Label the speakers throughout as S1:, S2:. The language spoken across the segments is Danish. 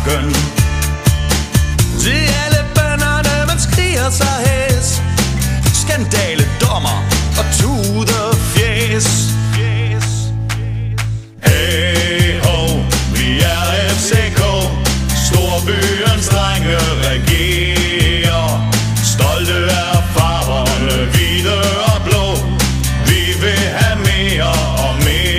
S1: parken. Til alle bønderne man skriger sig hæs, skandale, dommer og tudefjæs. Hey ho, vi er FCK, storbyens drenge regerer. Stolte er farverne, hvide og blå, vi vil have mere og mere.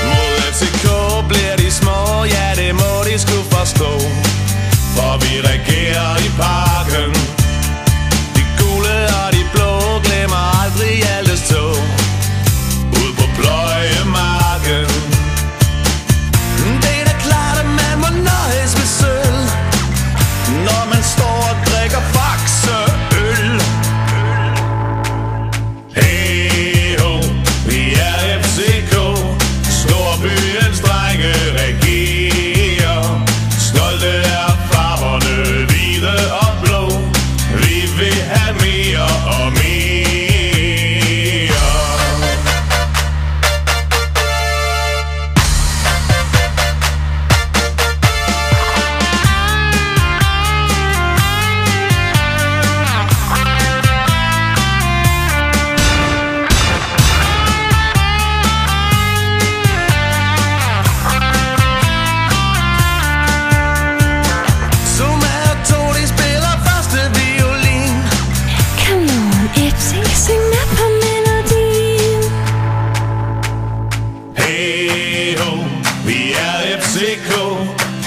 S1: Mod FCK bliver de små, ja det må de sgu forstå, for vi regerer i parken. De gule og de blå glemmer aldrig Hjaltes tog ud på pløjemarken. Det er da klart, at man må nøjes med sølv, når man står og drikker fakseøl. Hey ho, vi er FCK, storbyens drenge regerer. Stolte er farverne, hvide og blå, vi vil have mere og mere.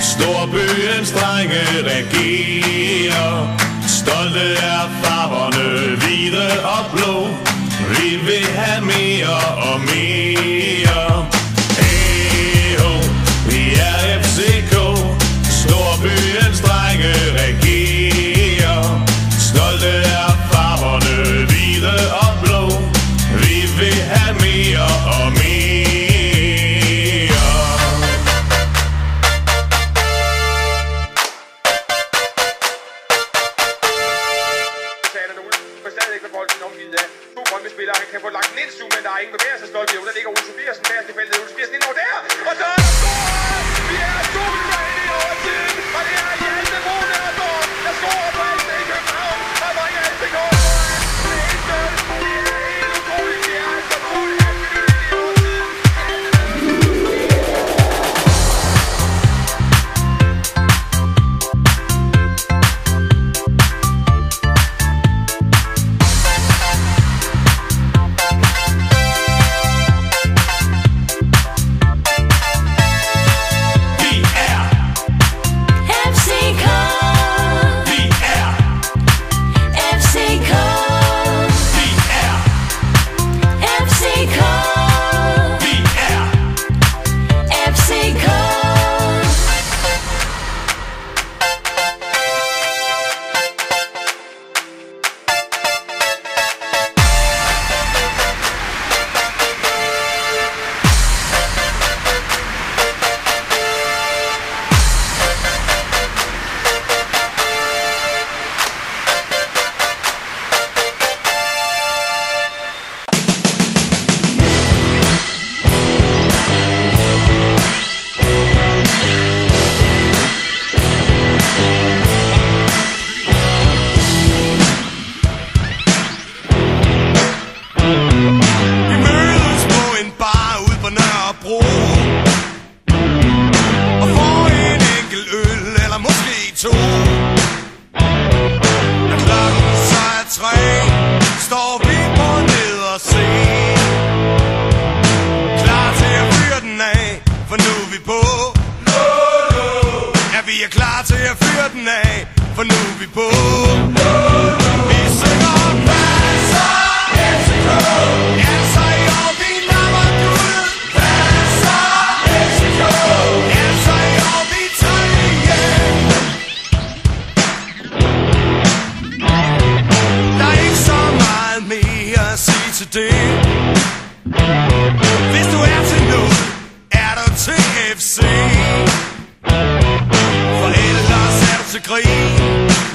S1: Storbyens drenge regerer. Stolte er farverne, hvide og blå, vi vil have mere og mere. Hey ho, vi er FCK, storbyens drenge regerer. Stolte er farverne, hvide og blå, vi vil have mere og mere.
S2: Spillere, han kan få lagt den ind, men der er ingen bevægelsesstolpe. Der ligger Ole Tobiasen bagerst i feltet. Ole Tobiasen ind over der, og så er det scoret! Vi er dobbeltrænet i overtiden, og det er Hjalte Brunærdorf, der scorer på FC København, der bringer FCK foran med 1-0. Det er helt utroligt, det er altså 2,5 minutter i overtiden.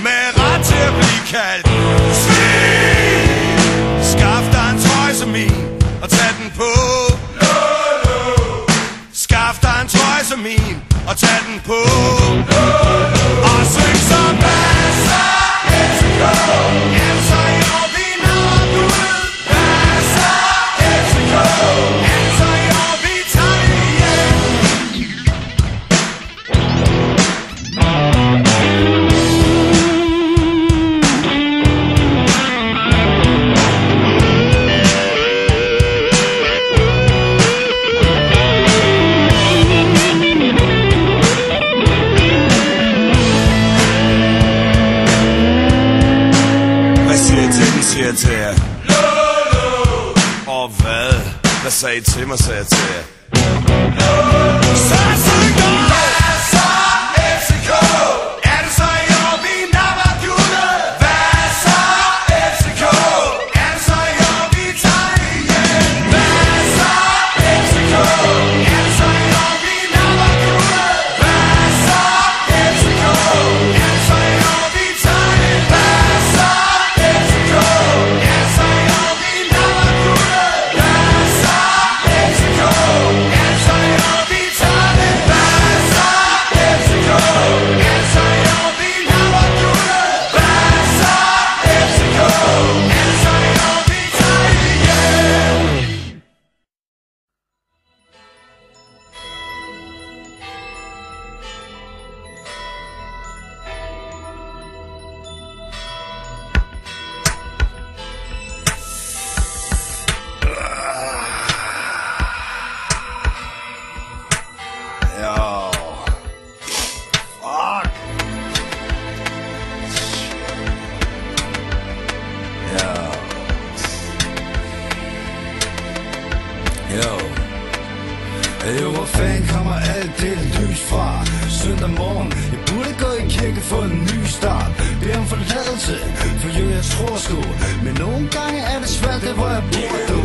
S3: Med ret til at blive kaldt svin. Skaf dig en trøje
S1: og tag den på. Og syng som Basser FCK. Altså i år vinder guld. Basser FCK. Altså i år vi tager det hjem. Siger til jer og hvad sagde I til mig, sagde jeg til jer. Så syng dog Basser FCK. Er det så i år vi napper guldet? Basser FCK. Er det så i år vi tager det hjem? Basser FCK. Er det så i år vi napper guldet? Basser FCK. Er det så i år vi tager det? Basser FCK. Altså i år vi napper guldet. Basser FCK. Altså i år vi tager det. Basser FCK. Altså i år vi napper guldet. Basser FCK. Altså i år vi tager det hjem. Yo. Fuck.
S3: Yo, hvor fanden kommer alt det lys fra? Søndag morgen, jeg burde gå i kirke for en ny start. Bed om forladelse, for jo jeg tror sgu. Men nogle gange er det svært, der hvor jeg bor, du.